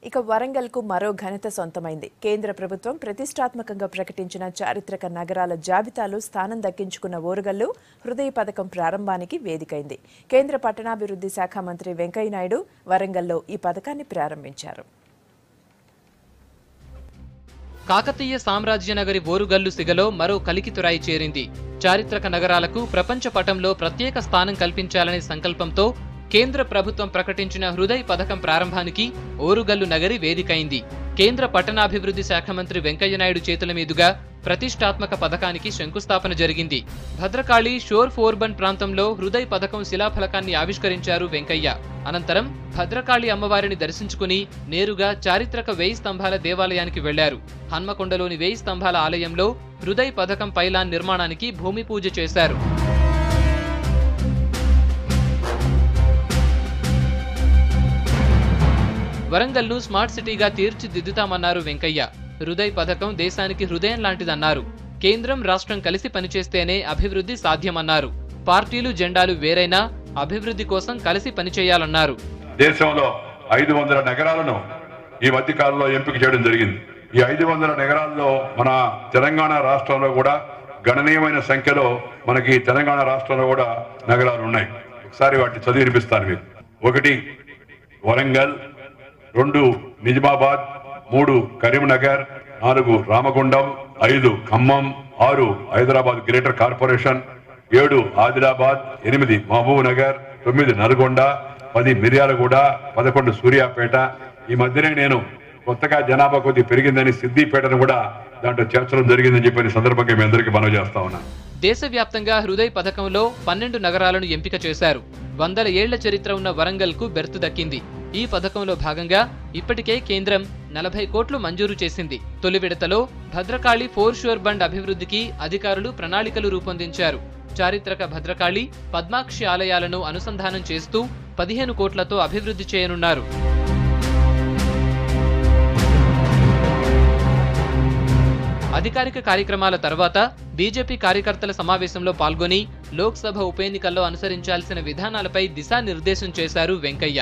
ఇక వరంగల్కు మరో ఘనత సొంతమైంది. కేంద్ర ప్రభుత్వం ప్రతిష్టాత్మకంగా ప్రకటించిన చారిత్రక నగరాల జాబితాలో స్థానం దక్కించుకున్న ఓరుగల్లు హృదయ పథకం ప్రారంభానికి వేదికైంది. కేంద్ర పట్టణాభివృద్ధి శాఖ మంత్రి వెంకయ్యనాయుడు వరంగల్లో ఈ పథకాన్ని ప్రారంభించారు. కాకతీయ సామ్రాజ్య నగరి ఓరుగల్లు సిగలో మరో కలికితురాయి చేరింది. చారిత్రక నగరాలకు ప్రపంచ పటంలో ప్రత్యేక స్థానం కల్పించాలనే సంకల్పంతో కేంద్ర ప్రభుత్వం ప్రకటించిన హృదయ్ పథకం ప్రారంభానికి ఓరుగల్లు నగరి వేదికైంది. కేంద్ర పట్టణాభివృద్ధి శాఖ మంత్రి వెంకయ్యనాయుడు చేతుల మీదుగా ప్రతిష్టాత్మక పథకానికి శంకుస్థాపన జరిగింది. భద్రకాళి షోర్ ఫోర్బన్ ప్రాంతంలో హృదయ్ పథకం శిలాఫలకాన్ని ఆవిష్కరించారు వెంకయ్య. అనంతరం భద్రకాళి అమ్మవారిని దర్శించుకుని నేరుగా చారిత్రక 1000 స్తంభాల దేవాలయానికి వెళ్లారు. హన్మకొండలోని 1000 స్తంభాల ఆలయంలో హృదయ్ పథకం పైలాన్ నిర్మాణానికి భూమి పూజ చేశారు. వరంగల్ను స్మార్ట్ సిటీగా తీర్చిదిద్దుతామన్నారు వెంకయ్య. హృదయ్ పథకం దేశానికి హృదయం లాంటిదన్నారు. కేంద్రం రాష్ట్రం కలిసి పనిచేస్తేనే అభివృద్ధి సాధ్యమన్నారు. పార్టీలు జెండాలు వేరైనా అభివృద్ధి కోసం కలిసి పనిచేయాలన్నారు. దేశంలో 500 నగరాలను ఈ మధ్య కాలంలో ఎంపిక చేయడం జరిగింది. ఈ 500 నగరాల్లో మన తెలంగాణ రాష్ట్రంలో కూడా గణనీయమైన సంఖ్యలో మనకి తెలంగాణ రాష్ట్రంలో కూడా నగరాలు ఉన్నాయి. ఒకసారి వాటిని చదివి వినిపిస్తాను మీకు. 1 వరంగల్, 2 నిజామాబాద్, 3 కరీంనగర్, 4 రామగుండం, 5 ఖమ్మం, 6 హైదరాబాద్ గ్రేటర్ కార్పొరేషన్, 7 ఆదిలాబాద్, 8 మహబూబ్ నగర్, 9 నల్గొండ, 10 మిర్యాలగూడ, 11 సూర్యాపేట. ఈ మధ్యనే నేను కొత్తగా జనాభా కొద్ది పెరిగిందని సిద్దిపేటను కూడా దాంట్లో చేర్చడం జరిగిందని చెప్పి సందర్భంగా మీ అందరికీ మనవి చేస్తా ఉన్నాను. దేశవ్యాప్తంగా హృదయ్ పథకంలో 12 నగరాలను ఎంపిక చేశారు. 100 ఏళ్ల చరిత్ర ఉన్న వరంగల్కు బెర్తు దక్కింది. ఈ పథకంలో భాగంగా ఇప్పటికే కేంద్రం 40 కోట్లు మంజూరు చేసింది. తొలి విడతలో భద్రకాళి 4 షోర్ బండ్ అభివృద్ధికి అధికారులు ప్రణాళికలు రూపొందించారు. చారిత్రక భద్రకాళి, పద్మాక్షి ఆలయాలను అనుసంధానం చేస్తూ 15 కోట్లతో అభివృద్ధి చేయనున్నారు. అధికారిక కార్యక్రమాల తర్వాత బీజేపీ కార్యకర్తల సమావేశంలో పాల్గొని లోక్సభ ఉప ఎన్నికల్లో అనుసరించాల్సిన విధానాలపై దిశానిర్దేశం చేశారు వెంకయ్య.